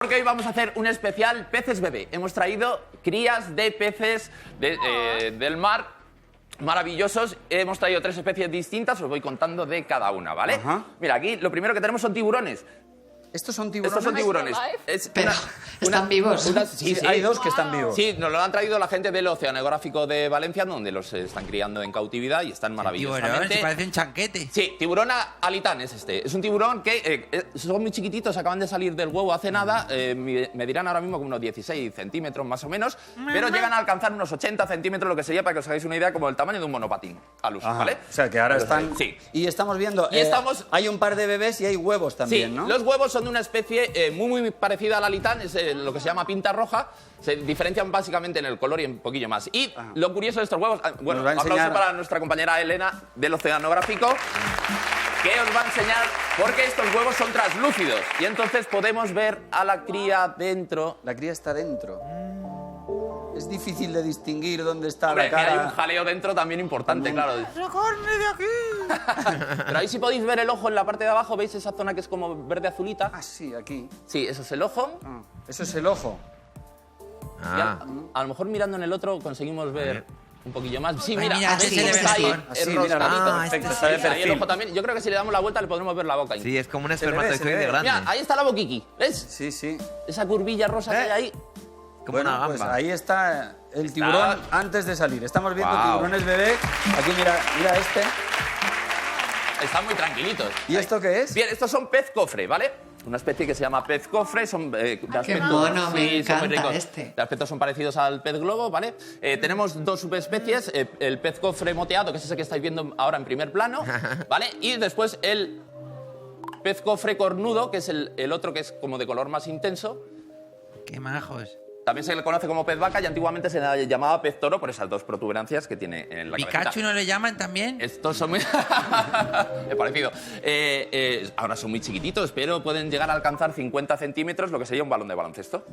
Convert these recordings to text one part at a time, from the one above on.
Porque hoy vamos a hacer un especial peces bebé. Hemos traído crías de peces del mar maravillosos. Hemos traído 3 especies distintas, os voy contando de cada una, ¿vale? Ajá. Mira, aquí lo primero que tenemos son tiburones. ¿Estos son tiburones? Estos son tiburones. Pero, ¿están vivos? Sí, sí. Hay 2 que están vivos. Sí, nos lo han traído la gente del Oceanográfico de Valencia, donde los están criando en cautividad y están maravillosamente. Tiburón, se parece un chanquete. Sí, tiburón alitán es este. Es un tiburón que son muy chiquititos, acaban de salir del huevo hace nada. Medirán ahora mismo como unos 16 centímetros más o menos, pero llegan a alcanzar unos 80 centímetros, lo que sería, para que os hagáis una idea, como el tamaño de un monopatín al uso, ¿vale? O sea, que ahora están... Sí. Y estamos viendo... hay un par de bebés y hay huevos también, sí, ¿no? Los huevos son de una especie muy parecida al alitán, es lo que se llama pinta roja. Se diferencian básicamente en el color y un poquillo más. Y lo curioso de estos huevos... Bueno, aplauso para nuestra compañera Elena del Oceanográfico, que os va a enseñar por qué estos huevos son translúcidos. Y entonces podemos ver a la cría dentro. La cría está dentro. Es difícil de distinguir dónde está Hombre, la cara. que hay un jaleo dentro también importante, claro. ¡Sacarme de aquí! Pero ahí sí podéis ver el ojo en la parte de abajo. ¿Veis esa zona que es como verde azulita? Ah, sí, aquí. Sí, eso es el ojo. Ah, eso es el ojo. Y a lo mejor mirando en el otro conseguimos ver un poquillo más. Sí, mira, mira, ¿ves así cómo se está ve ahí? mejor. Así, El mira, roscadito. perfecto, está está de Ahí el perfil. ojo también. Yo creo que si le damos la vuelta le podremos ver la boca. Sí, es como un Se le ve, espermatozoide grande. Mira, ahí está la boquiqui, ¿ves? Sí, sí. Esa curvilla rosa que hay ahí. Como Bueno, una pues gamba. ahí está el tiburón antes de salir. Estamos viendo Guau. tiburones bebé. Aquí mira este. Están muy tranquilitos. ¿Y esto qué es? Bien, estos son pez cofre, ¿vale? Una especie que se llama pez cofre, son de aspecto, mono, me son muy encanta ricos. este. De aspecto son parecidos al pez globo, ¿vale? Tenemos 2 subespecies, el pez cofre moteado, que es ese que estáis viendo ahora en primer plano, ¿vale? Y después el pez cofre cornudo, que es el otro que es como de color más intenso. ¡Qué majos! También se le conoce como pez vaca y antiguamente se le llamaba pez toro por esas 2 protuberancias que tiene en la cabecita. ¿Pikachu no le llaman también? Estos son muy... He parecido. Ahora son muy chiquititos, pero pueden llegar a alcanzar 50 centímetros, lo que sería un balón de baloncesto.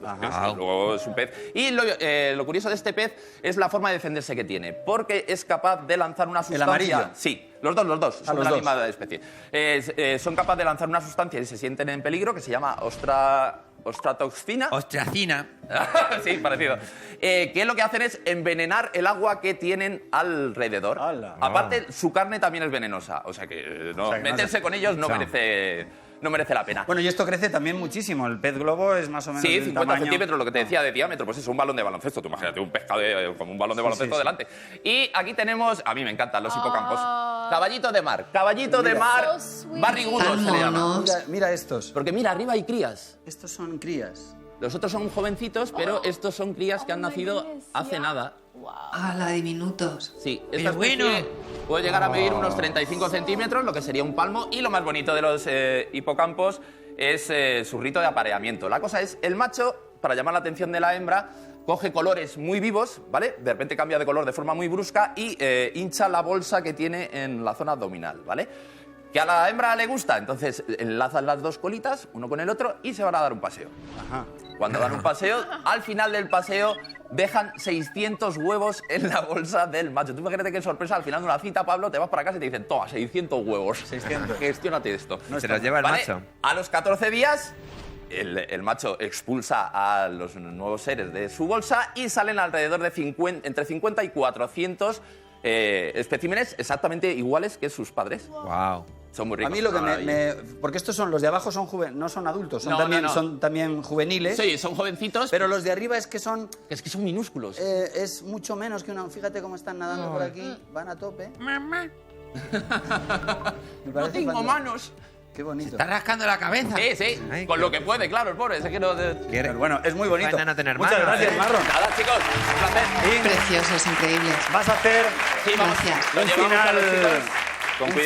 Luego es un pez. Y lo curioso de este pez es la forma de defenderse que tiene, porque es capaz de lanzar una sustancia... ¿El amarillo? Sí, los dos, son de los la dos. misma especie. Son capaces de lanzar una sustancia y se sienten en peligro, que se llama ostratoxina. Ostracina. Sí, parecido. Que lo que hacen es envenenar el agua que tienen alrededor. ¡Hala! Aparte, su carne también es venenosa. O sea que, meterse con ellos no merece la pena. Bueno, y esto crece también muchísimo. El pez globo es más o menos Sí, del 50 tamaño... centímetros, lo que te decía de diámetro, pues es un balón de baloncesto. Tú imagínate un pescado como un balón de baloncesto sí. delante. Y aquí tenemos, a mí me encantan los hipocampos. Caballito de mar. Caballito de mar barrigudo Tan se le llama. monos. Mira estos. Porque mira, arriba hay crías. Estos son crías. Los otros son jovencitos, pero estos son crías que han nacido hace nada. Ah, la diminutos. Sí, Pero esta especie bueno. puede llegar a medir unos 35 centímetros, lo que sería un palmo. Y lo más bonito de los hipocampos es su rito de apareamiento. La cosa es, el macho, para llamar la atención de la hembra, coge colores muy vivos, ¿vale? De repente cambia de color de forma muy brusca y hincha la bolsa que tiene en la zona abdominal, ¿vale? Que a la hembra le gusta, entonces enlazan las 2 colitas, uno con el otro, y se van a dar un paseo. Ajá. Cuando dan un paseo, al final del paseo dejan 600 huevos en la bolsa del macho. Tú imagínate qué sorpresa, al final de una cita, Pablo, te vas para casa y te dicen, toma, 600 huevos. 600. Gestiónate esto. Se los lleva el ¿Vale? macho. A los 14 días, el macho expulsa a los nuevos seres de su bolsa y salen alrededor de entre 50 y 400 especímenes exactamente iguales que sus padres. ¡Wow! Son muy ricos. A mí lo que son porque estos son los de abajo no son adultos, son, No, también, no. son también juveniles. Sí, son jovencitos, Pero los de arriba es que son son minúsculos. es mucho menos que una. Fíjate cómo están nadando por aquí, van a tope. ¡Mamá! Me No parece tengo fantástico. manos. Qué bonito. Está rascando la cabeza. Sí, sí, Ay, con qué- lo que puede, claro, el pobre. Es que no... Quiere- Pero bueno, es muy bonito. Van a tener Muchas manos, gracias, ¿eh? Marlon. Nada, chicos, un placer. Y Preciosos, increíbles. vas a hacer Sí, vamos. Gracias. Lo Un llevamos a los final- chicos con cuidado.